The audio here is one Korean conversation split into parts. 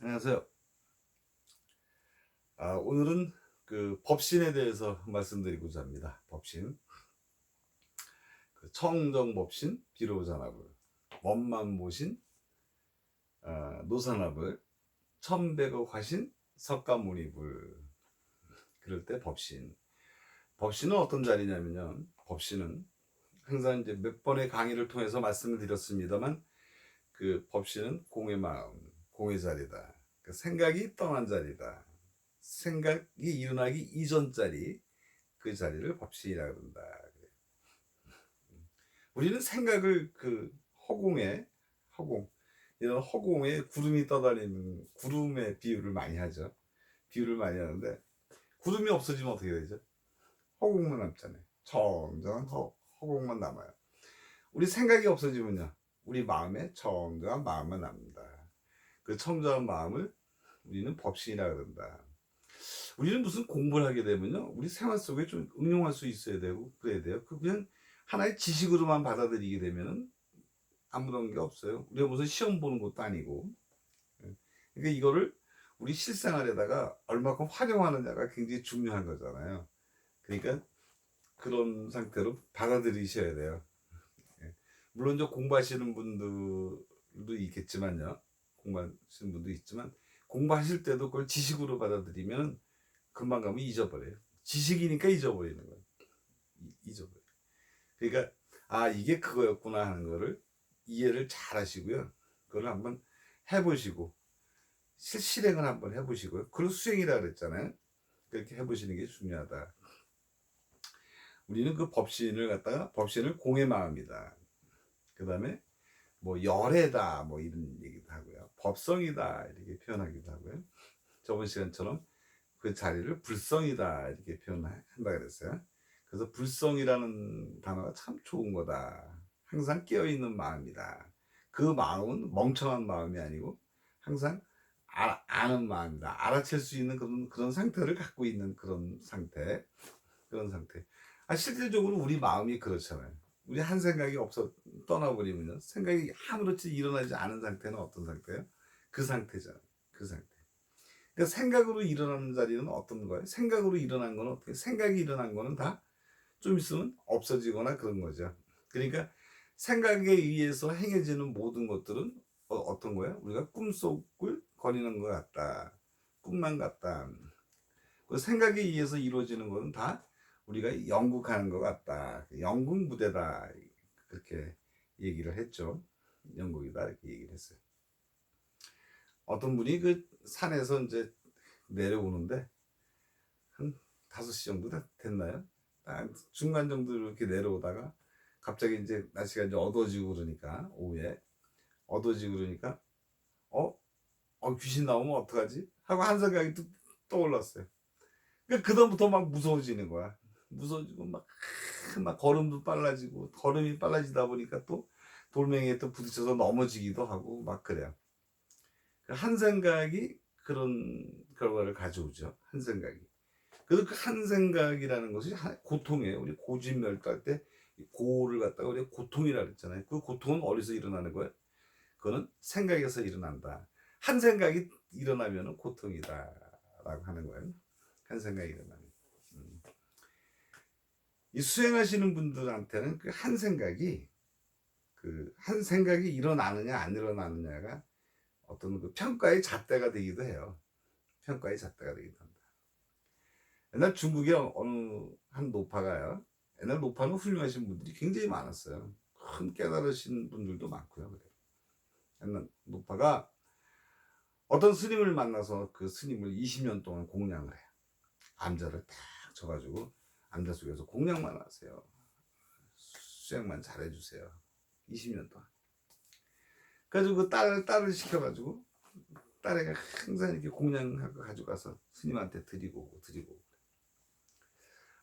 안녕하세요. 오늘은 그 법신에 대해서 말씀드리고자 합니다. 법신, 그 청정법신, 비로자나불, 원만모신, 노사나불, 천백억 화신, 석가모니불. 그럴 때 법신. 법신은 어떤 자리냐면요. 법신은 항상 이제 몇 번의 강의를 통해서 말씀을 드렸습니다만, 그 법신은 공의 마음, 공의 자리다. 그 생각이 떠난 자리다. 생각이 일어나기 이전 자리, 그 자리를 법신이라 그런다. 우리는 생각을 그 허공에, 허공, 이런 허공에 구름이 떠다니는 구름의 비유를 많이 하죠. 비유를 많이 하는데, 구름이 없어지면 어떻게 되죠? 허공만 남잖아요. 청정한 허공만 남아요. 우리 생각이 없어지면요, 우리 마음에 청정한 마음만 남는다. 그 청정한 마음을 우리는 법신이라 그런다. 우리는 무슨 공부를 하게 되면요, 우리 생활 속에 좀 응용할 수 있어야 되고 그래야 돼요. 그 그냥 하나의 지식으로만 받아들이게 되면은 아무런 게 없어요. 우리가 무슨 시험 보는 것도 아니고. 그러니까 이거를 우리 실생활에다가 얼마큼 활용하느냐가 굉장히 중요한 거잖아요. 그러니까 그런 상태로 받아들이셔야 돼요. 예. 물론 저 공부하시는 분들도 있겠지만요. 공부하시는 분도 있지만, 공부하실 때도 그걸 지식으로 받아들이면 금방 가면 잊어버려요. 지식이니까 잊어버리는 거예요. 잊어버려요. 그러니까 이게 그거였구나 하는 거를 이해를 잘 하시고요. 그걸 한번 해보시고 실행을 한번 해보시고요. 그걸 수행이라 그랬잖아요. 그렇게 해보시는 게 중요하다. 우리는 그 법신을 갖다가 법신을 공의 마음이다. 그 다음에 뭐 열애다 뭐 이런 얘기도 하고요. 법성이다 이렇게 표현하기도 하고요. 저번 시간처럼 그 자리를 불성이다 이렇게 표현한다 그랬어요. 그래서 불성이라는 단어가 참 좋은 거다. 항상 깨어있는 마음이다. 그 마음은 멍청한 마음이 아니고 항상 아는 마음이다. 알아챌 수 있는 그런 상태를 갖고 있는 그런 상태. 그런 상태. 실질적으로 우리 마음이 그렇잖아요. 우리 한 생각이 없어 떠나버리면 생각이 아무렇지 일어나지 않은 상태는 어떤 상태예요? 그 상태잖아요. 그 상태. 그러니까 생각으로 일어나는 자리는 어떤 거예요? 생각으로 일어난 거는 어떻게? 생각이 일어난 거는 다 좀 있으면 없어지거나 그런 거죠. 그러니까 생각에 의해서 행해지는 모든 것들은 어떤 거예요? 우리가 꿈속을 거리는 것 같다. 꿈만 같다. 그 생각에 의해서 이루어지는 것은 다 우리가 연극하는 것 같다. 연극 무대다. 그렇게 얘기를 했죠. 연극이다. 이렇게 얘기를 했어요. 어떤 분이 그 산에서 이제 내려오는데 한 5시 정도 됐나요? 한 중간 정도 이렇게 내려오다가 갑자기 이제 날씨가 이제 어두워지고 그러니까 오후에 어두워지고 그러니까 어? 귀신 나오면 어떡하지? 하고 한 생각이 또 떠올랐어요. 그러니까 그다음부터 막 무서워지는 거야. 무서워지고 막 걸음도 빨라지고 걸음이 빨라지다 보니까 또 돌멩이에 또 부딪혀서 넘어지기도 하고 막 그래요. 한 생각이 그런 결과를 가져오죠. 한 생각이. 그래서 그 한 생각이라는 것이 고통이에요. 우리 고진멸도할 때 고를 갖다가 우리가 고통이라 그랬잖아요. 그 고통은 어디서 일어나는 거예요? 그거는 생각에서 일어난다. 한 생각이 일어나면 고통이다 라고 하는 거예요. 한 생각이 일어나면. 이 수행하시는 분들한테는 그 한 생각이 일어나느냐 안 일어나느냐가 어떤 그 평가의 잣대가 되기도 해요. 평가의 잣대가 되기도 합니다. 옛날 중국의 어느 한 노파가요. 옛날 노파는 훌륭하신 분들이 굉장히 많았어요. 큰 깨달으신 분들도 많고요. 그래요. 옛날 노파가 어떤 스님을 만나서 그 스님을 20년 동안 공양을 해요. 암자를 딱 쳐가지고 암자 속에서 공양만 하세요. 수행만 잘해주세요. 20년 동안. 그래가지고 그 딸을 시켜가지고 딸애가 항상 이렇게 공양하고 가져가서 스님한테 드리고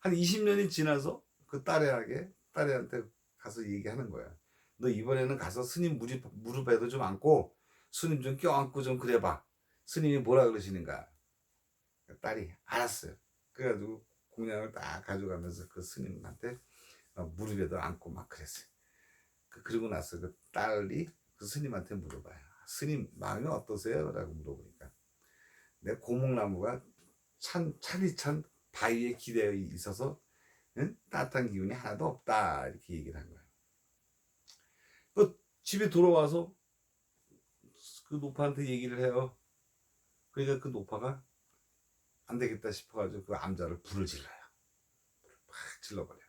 한 20년이 지나서 그 딸애한테 가서 얘기하는 거야. 너 이번에는 가서 스님 무릎에도 좀 앉고 스님 좀 껴안고 좀 그래봐. 스님이 뭐라 그러시는가. 딸이 알았어요. 그래가지고 공양을 딱 가져가면서 그 스님한테 무릎에도 앉고 막 그랬어요. 그러고 나서 그 딸이 그 스님한테 물어봐요. 스님 마음이 어떠세요? 라고 물어보니까 내 고목나무가 차디찬 바위에 기대어 있어서 응? 따뜻한 기운이 하나도 없다 이렇게 얘기를 한 거야. 그 집에 돌아와서 그 노파한테 얘기를 해요. 그러니까 그 노파가 안 되겠다 싶어가지고 그 암자를 불을 질러요. 팍 질러버려.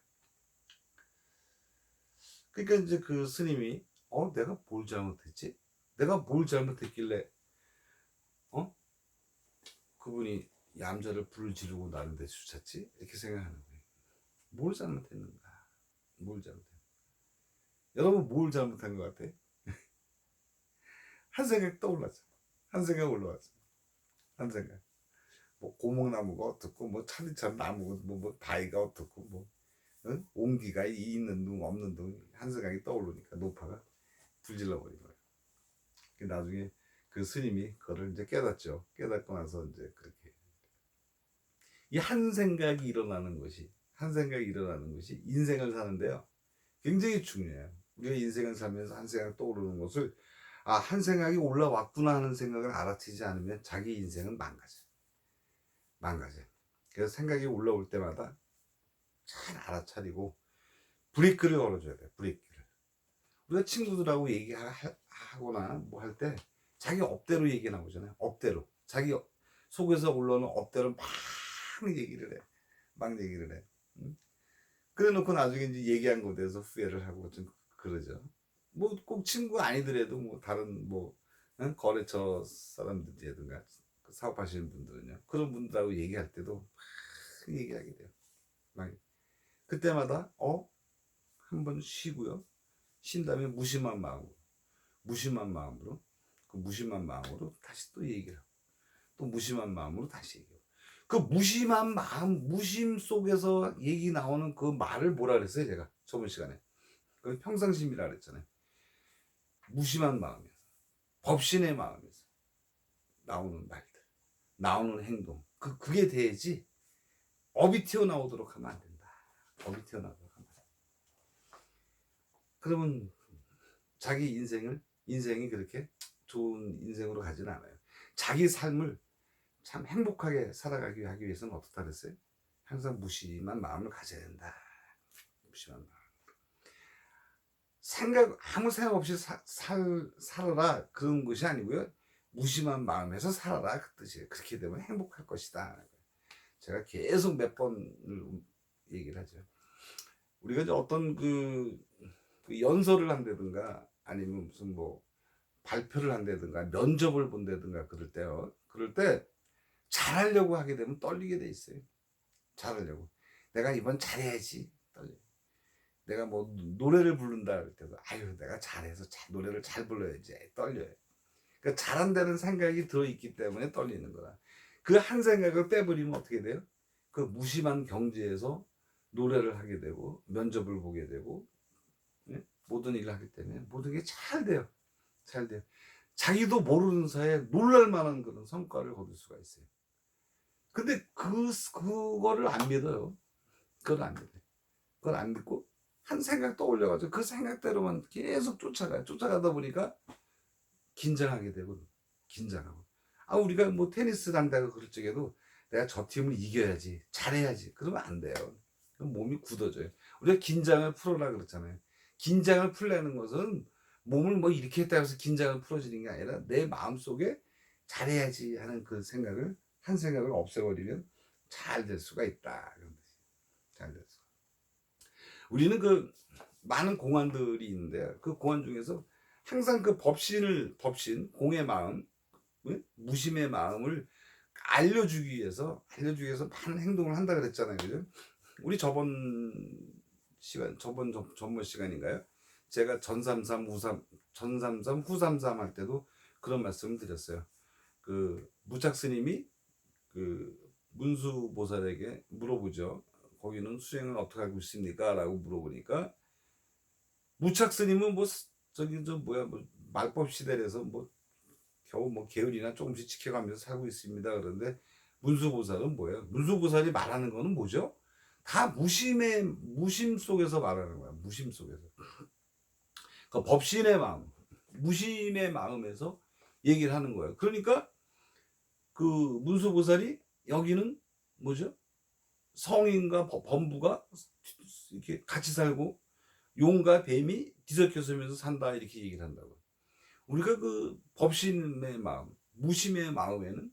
그러니까 이제 그 스님이 내가 뭘 잘못했지? 내가 뭘 잘못했길래 그분이 이 암자를 불을 지르고 나는 데 주쳤지? 이렇게 생각하는 거예요. 뭘 잘못했는가? 뭘 잘못했는가? 여러분 뭘 잘못한 것 같아? 한 생각 떠올랐죠. 한 생각 올라왔어. 한 생각. 뭐 고목나무가 어떻고 뭐 차디찬 나무가 뭐 바위가 어떻고 뭐 응? 온기가 있는 둥 없는 둥 한 생각이 떠오르니까 노파가 불질러 버린 거예요. 나중에 그 스님이 그거를 이제 깨닫죠. 깨닫고 나서 이제 그렇게 이 한 생각이 일어나는 것이 인생을 사는데요. 굉장히 중요해요. 우리가 인생을 살면서 한 생각 떠오르는 것을 한 생각이 올라왔구나 하는 생각을 알아채지 않으면 자기 인생은 망가져. 그래서 생각이 올라올 때마다 잘 알아차리고 브레이크를 걸어줘야 돼요. 브레이크를. 우리가 친구들하고 얘기하거나 뭐 할 때 자기 업대로 얘기 나오잖아요. 업대로. 자기 속에서 올라오는 업대로 막 얘기를 해. 막 얘기를 해. 그래 놓고 나중에 이제 얘기한 것에 대해서 후회를 하고 좀 그러죠. 뭐 꼭 친구 아니더라도 뭐 다른 뭐 거래처 사람들이라든가 사업하시는 분들은요. 그런 분들하고 얘기할 때도 막 얘기하게 돼요. 막 그때마다 한번 쉬고요. 쉰 다음에 무심한 마음으로 그 무심한 마음으로 다시 또 얘기를 하고 또 무심한 마음으로 다시 얘기하고 그 무심한 마음 무심 속에서 얘기 나오는 그 말을 뭐라 그랬어요 제가 저번 시간에 그 평상심이라 그랬잖아요. 무심한 마음에서 법신의 마음에서 나오는 말들 나오는 행동 그게 돼야지 업이 튀어나오도록 하면 안 된다. 업이 튀어나오도록 하면 안 된다. 그러면 자기 인생이 그렇게 좋은 인생으로 가지는 않아요. 자기 삶을 참 행복하게 살아가기 하기 위해서는 어떻다 그랬어요? 항상 무심한 마음을 가져야 된다. 무심한 마음. 아무 생각 없이 살아라 그런 것이 아니고요. 무심한 마음에서 살아라 그 뜻이에요. 그렇게 되면 행복할 것이다. 제가 계속 몇 번을 얘기를 하죠. 우리가 이제 어떤 그 연설을 한다든가 아니면 무슨 뭐 발표를 한다든가 면접을 본다든가 그럴 때 잘하려고 하게 되면 떨리게 돼 있어요. 잘하려고 내가 이번 잘해야지 떨려. 내가 뭐 노래를 부른다 할 때도 내가 잘해서 노래를 잘 불러야지 떨려요. 그러니까 잘한다는 생각이 들어있기 때문에 떨리는 거다. 그 한 생각을 빼버리면 어떻게 돼요? 그 무심한 경지에서 노래를 하게 되고 면접을 보게 되고 모든 일을 하기 때문에 모든 게 잘 돼요. 잘 돼요. 자기도 모르는 사이에 놀랄만한 그런 성과를 거둘 수가 있어요. 근데 그거를 안 믿어요. 그걸 안 믿어요. 그걸 안 믿고 한 생각 떠올려가지고 그 생각대로만 계속 쫓아가다 보니까 긴장하게 되고 긴장하고 우리가 뭐 테니스를 한다고 그럴 적에도 내가 저 팀을 이겨야지 잘해야지 그러면 안 돼요. 그럼 몸이 굳어져요. 우리가 긴장을 풀어라 그랬잖아요. 긴장을 풀려는 것은 몸을 뭐 이렇게 했다고 해서 긴장을 풀어지는 게 아니라 내 마음속에 잘해야지 하는 그 생각을 한 생각을 없애버리면 잘 될 수가 있다. 그런 뜻이에요. 잘 될 수가. 우리는 그 많은 공안들이 있는데 그 공안 중에서 항상 그 법신 공의 마음 무심의 마음을 알려주기 위해서 많은 행동을 한다 그랬잖아요. 그죠? 우리 저번 시간인가요? 제가 전삼삼 후삼삼 할 때도 그런 말씀을 드렸어요. 그 무착 스님이 그 문수 보살에게 물어보죠. 거기는 수행을 어떻게 하고 있습니까? 라고 물어보니까 무착 스님은 뭐 말법 시대에서 겨우 게으리나 조금씩 지켜가면서 살고 있습니다. 그런데 문수보살은 뭐예요? 문수보살이 말하는 거는 뭐죠? 다 무심 속에서 말하는 거야. 무심 속에서. 그 법신의 마음, 무심의 마음에서 얘기를 하는 거예요. 그러니까 그 문수보살이 여기는 뭐죠? 성인과 범부가 이렇게 같이 살고 용과 뱀이 뒤섞여 서면서 산다 이렇게 얘기를 한다고. 우리가 그 법신의 마음, 무심의 마음에는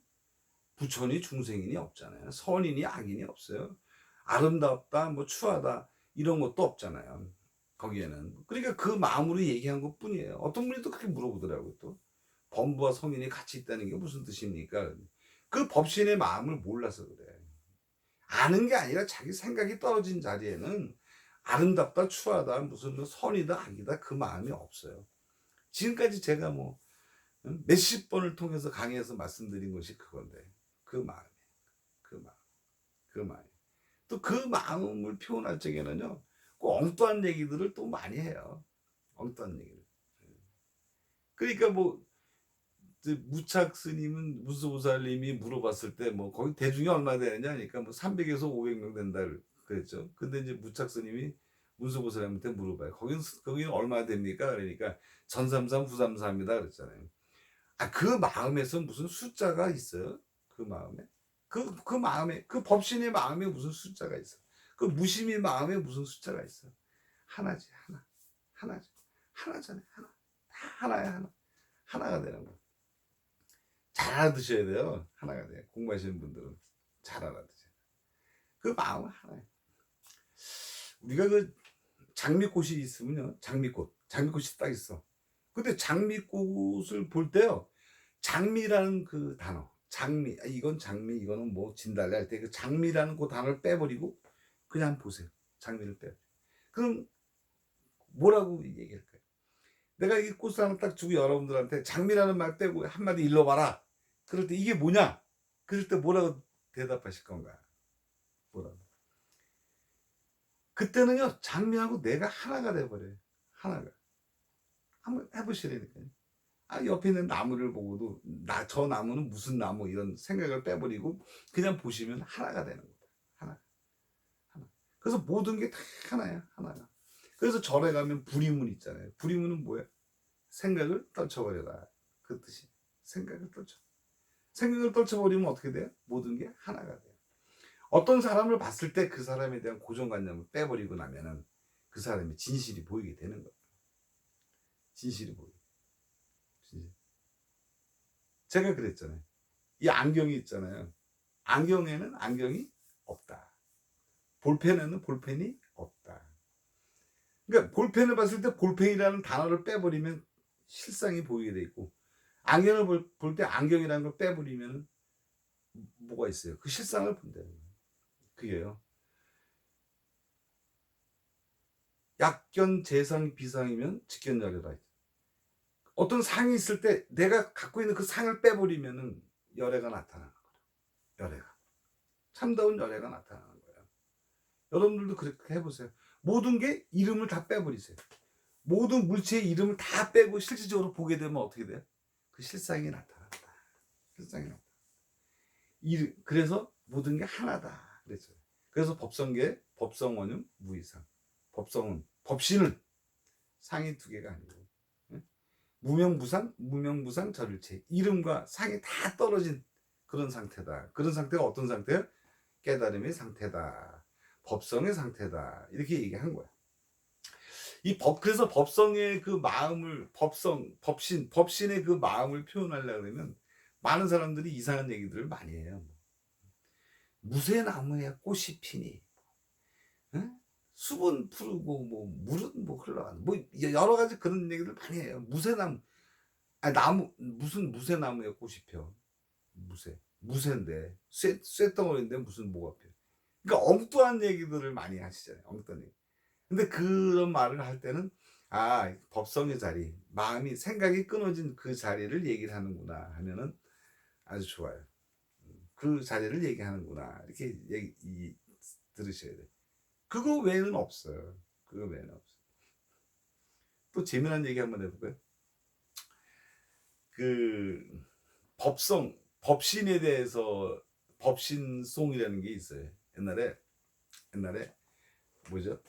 부처니 중생인이 없잖아요. 선인이 악인이 없어요. 아름답다, 뭐 추하다 이런 것도 없잖아요. 거기에는. 그러니까 그 마음으로 얘기한 것 뿐이에요. 어떤 분이 또 그렇게 물어보더라고요. 또 범부와 성인이 같이 있다는 게 무슨 뜻입니까? 그 법신의 마음을 몰라서 그래. 아는 게 아니라 자기 생각이 떨어진 자리에는 아름답다, 추하다, 무슨 선이다, 악이다 그 마음이 없어요. 지금까지 제가 뭐 몇십 번을 통해서 강의해서 말씀드린 것이 그건데 그 마음이에요. 그 마음, 그 마음. 또 그 마음을 표현할 적에는요, 꼭 엉뚱한 얘기들을 또 많이 해요. 엉뚱한 얘기를. 그러니까 뭐 무착 스님은 무수보살님이 물어봤을 때 뭐 거기 대중이 얼마 되느냐 하니까 뭐 300에서 500명 된다 그랬죠. 근데 이제 무착 스님이 무수보살님한테 물어봐요. 거기는 얼마 됩니까? 그러니까 전삼삼 후삼삼이다 그랬잖아요. 아, 그 마음에서 무슨 숫자가 있어요? 그 마음에? 그 마음에, 그 법신의 마음에 무슨 숫자가 있어? 그 무심의 마음에 무슨 숫자가 있어? 하나지, 하나. 하나지. 하나잖아요, 하나. 다 하나야, 하나. 하나가 되는 거야. 잘 알아두셔야 돼요. 하나가 돼. 공부하시는 분들은 잘 알아두세요. 그 마음은 하나예요. 우리가 그 장미꽃이 있으면요, 장미꽃이 딱 있어. 근데 장미꽃을 볼 때요, 장미라는 그 단어, 장미, 이건 장미, 이거는 뭐 진달래 할 때 그 장미라는 그 단어를 빼버리고 그냥 보세요. 장미를 빼. 그럼 뭐라고 얘기할까요? 내가 이 꽃을 하나 딱 주고 여러분들한테 장미라는 말 빼고 한마디 일러봐라. 그럴 때 이게 뭐냐? 그럴 때 뭐라고 대답하실 건가? 뭐라고? 그때는요, 장미하고 내가 하나가 돼버려요. 하나가. 한번 해보시라니까요. 아, 옆에 있는 나무를 보고도 저 나무는 무슨 나무 이런 생각을 빼버리고 그냥 보시면 하나가 되는 거다. 하나. 하나. 그래서 모든 게 다 하나야. 하나가. 그래서 절에 가면 불이문 있잖아요. 불이문은 뭐야? 생각을 떨쳐버려라. 그 뜻이. 생각을 떨쳐. 생각을 떨쳐버리면 어떻게 돼요? 모든 게 하나가 돼요. 어떤 사람을 봤을 때 그 사람에 대한 고정관념을 빼버리고 나면은 그 사람의 진실이 보이게 되는 거예요. 진실이 보이게. 진실. 제가 그랬잖아요. 이 안경이 있잖아요. 안경에는 안경이 없다. 볼펜에는 볼펜이 없다. 그러니까 볼펜을 봤을 때 볼펜이라는 단어를 빼버리면 실상이 보이게 돼 있고, 안경을 볼 때 안경이라는 걸 빼버리면 뭐가 있어요? 그 실상을 본다는 거예요. 그게요. 약견 재상 비상이면 직견열애다. 어떤 상이 있을 때 내가 갖고 있는 그 상을 빼버리면은 열애가 나타나는 거예요. 열애가. 참다운 열애가 나타나는 거예요. 여러분들도 그렇게 해보세요. 모든 게 이름을 다 빼버리세요. 모든 물체의 이름을 다 빼고 실질적으로 보게 되면 어떻게 돼요? 그 실상이 나타난다. 실상이 나타난다. 그래서 모든 게 하나다. 그랬어요. 그래서 법성계, 법성원은 무이상. 법성은, 법신은 상이 두 개가 아니고, 무명무상, 무명무상 절일체. 이름과 상이 다 떨어진 그런 상태다. 그런 상태가 어떤 상태야? 깨달음의 상태다. 법성의 상태다. 이렇게 얘기한 거야. 그래서 법성의 그 마음을, 법신의 그 마음을 표현하려고 하면 많은 사람들이 이상한 얘기들을 많이 해요. 무쇠나무에 꽃이 피니, 응? 숲은 푸르고, 뭐, 물은 뭐 흘러가는, 뭐, 여러 가지 그런 얘기들 많이 해요. 무쇠나무, 무슨 무쇠나무에 꽃이 펴. 무쇠인데, 쇳덩어리인데 무슨 뭐가 펴. 그러니까 엉뚱한 얘기들을 많이 하시잖아요. 엉뚱한 얘기. 근데 그런 말을 할 때는 법성의 자리, 마음이 생각이 끊어진 그 자리를 얘기를 하는구나 하면은 아주 좋아요. 그 자리를 얘기하는구나 이렇게 들으셔야 돼요. 그거 외에는 없어요. 그거 외에는 없어요. 또 재미난 얘기 한번 해볼까요? 그 법신에 대해서 법신송이라는 게 있어요. 옛날에 뭐죠?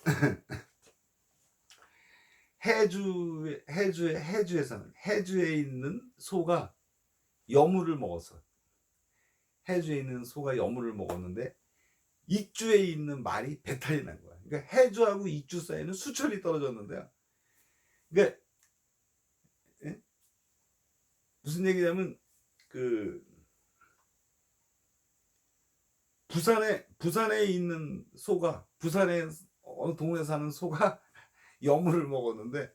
해주에 있는 소가 여물을 먹었어. 해주에 있는 소가 여물을 먹었는데 익주에 있는 말이 배탈이 난 거야. 그러니까 해주하고 익주 사이는 수천이 떨어졌는데요. 그러니까 예? 무슨 얘기냐면 그 부산에 있는 소가 부산에 어느 동네 사는 소가 여물을 먹었는데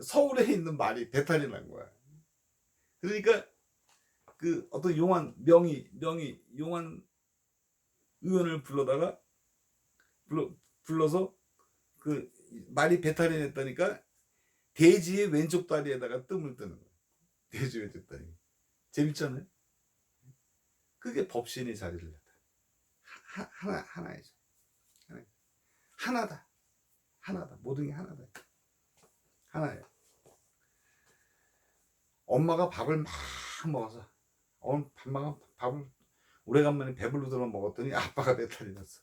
서울에 있는 말이 배탈이 난 거야. 그러니까 그 어떤 용한 용한 의원을 불러서 그 말이 배탈이 냈다니까 돼지의 왼쪽 다리에다가 뜸을 뜨는 거야. 돼지 왼쪽 다리. 재밌잖아요. 그게 법신이 자리를 했다. 하나이죠. 하나다. 모든 게 하나다. 하나예요. 엄마가 밥을 막 먹어서 밥을 오래간만에 배부르더라 먹었더니 아빠가 배탈이 났어.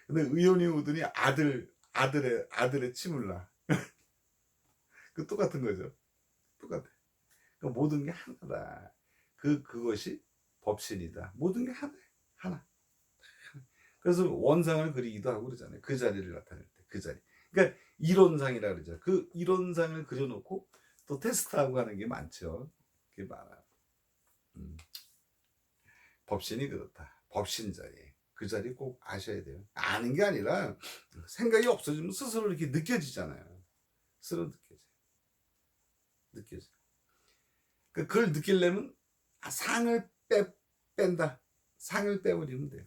근데 의원이 오더니 아들의 침을 나. 그 똑같은 거죠. 똑같아. 그러니까 모든 게 하나다. 그것이 법신이다. 모든 게 하나. 그래서 원상을 그리기도 하고 그러잖아요. 그 자리를 나타낼 때, 그 자리. 그러니까 이론상이라 그러죠. 그 이론상을 그려놓고 또 테스트하고 하는 게 많죠. 그게 많아요. 법신이 그렇다. 법신 자리. 그 자리 꼭 아셔야 돼요. 아는 게 아니라 생각이 없어지면 스스로 이렇게 느껴지잖아요. 스스로 느껴져. 그걸 느끼려면 상을 뺀다. 상을 빼버리면 돼요.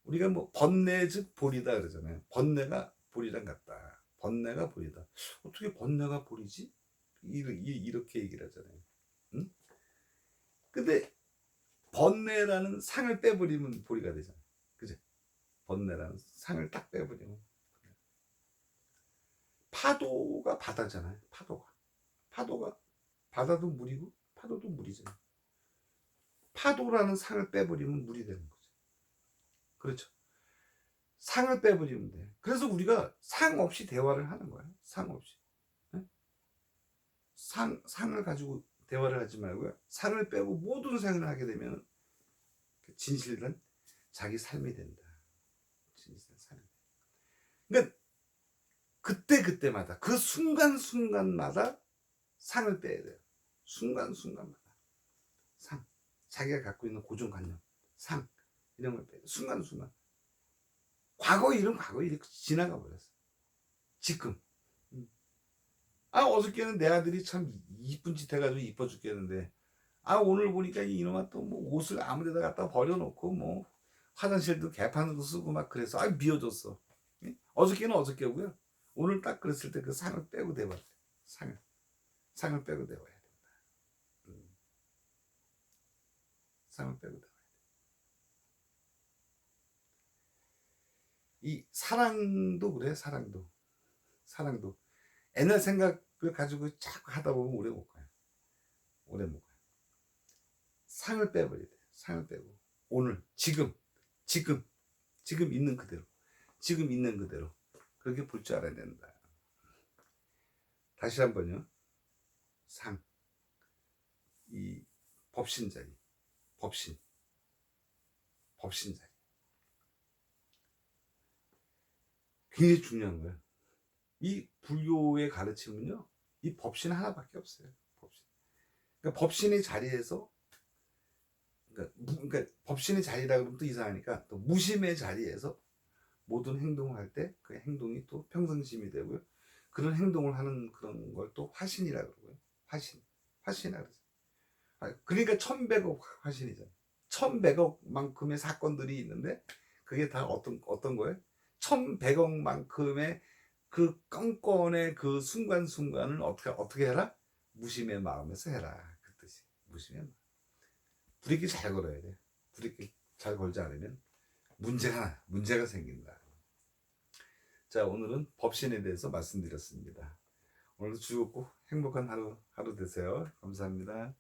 우리가 뭐 번뇌 즉 볼이다 그러잖아요. 번뇌가 볼이랑 같다. 번뇌가 볼이다. 어떻게 번뇌가 볼이지? 이렇게 얘기를 하잖아요. 응? 근데 번뇌라는 상을 빼버리면 볼이가 되잖아요. 그죠? 번뇌라는 상을 딱 빼버리면. 파도가 바다잖아요. 파도가 바다도 물이고 파도도 물이잖아요. 파도라는 상을 빼버리면 물이 되는 거죠. 그렇죠. 상을 빼버리면 돼. 그래서 우리가 상 없이 대화를 하는 거예요. 상 없이. 네? 상을 가지고 대화를 하지 말고요. 상을 빼고 모든 생을 하게 되면 진실된 자기 삶이 된다. 진실된 삶이. 그러니까 그때마다 그 순간순간마다 상을 빼야 돼요. 순간순간마다 상. 자기가 갖고 있는 고정관념, 상 이런 걸 빼요. 순간순간. 과거 일은 과거 일이 지나가 버렸어. 지금. 어저께는 내 아들이 참 이쁜 짓 해가지고 이뻐 죽겠는데 오늘 보니까 이놈아 또 뭐 옷을 아무데다 갖다 버려놓고 뭐 화장실도 개판으로 쓰고 막 그래서 미워졌어. 어저께는 어저께고요. 오늘 딱 그랬을 때 그 상을 빼고 대봐야 돼. 상을 빼고 대봐야 된다. 상을 빼고 대봐야 돼. 이 사랑도 그래. 사랑도 옛날 생각을 가지고 자꾸 하다 보면 오래 못 가요. 상을 빼버려야 돼. 상을 빼고 오늘 지금 있는 그대로 그렇게 볼 줄 알아야 된다. 다시 한번요. 상, 이 법신 자리, 법신 자리 굉장히 중요한 거예요. 이 불교의 가르침은요, 이 법신 하나밖에 없어요. 그러니까 법신의 자리에서, 그러니까 법신의 자리라 그러면 또 이상하니까 또 무심의 자리에서 모든 행동을 할 때 그 행동이 또 평등심이 되고요. 그런 행동을 하는 그런 걸 또 화신이라 그러고요. 화신이라 그러죠. 그러니까 1100억 화신이잖아요. 1100억만큼의 사건들이 있는데 그게 다 어떤 거예요? 1100억만큼의 그 건건의 그 순간순간을 어떻게 해라? 무심의 마음에서 해라. 그 뜻이. 무심의 마음. 브레이크 잘 걸어야 돼. 브레이크 잘 걸지 않으면 문제가 생긴다. 자, 오늘은 법신에 대해서 말씀드렸습니다. 오늘도 즐겁고 행복한 하루 되세요. 감사합니다.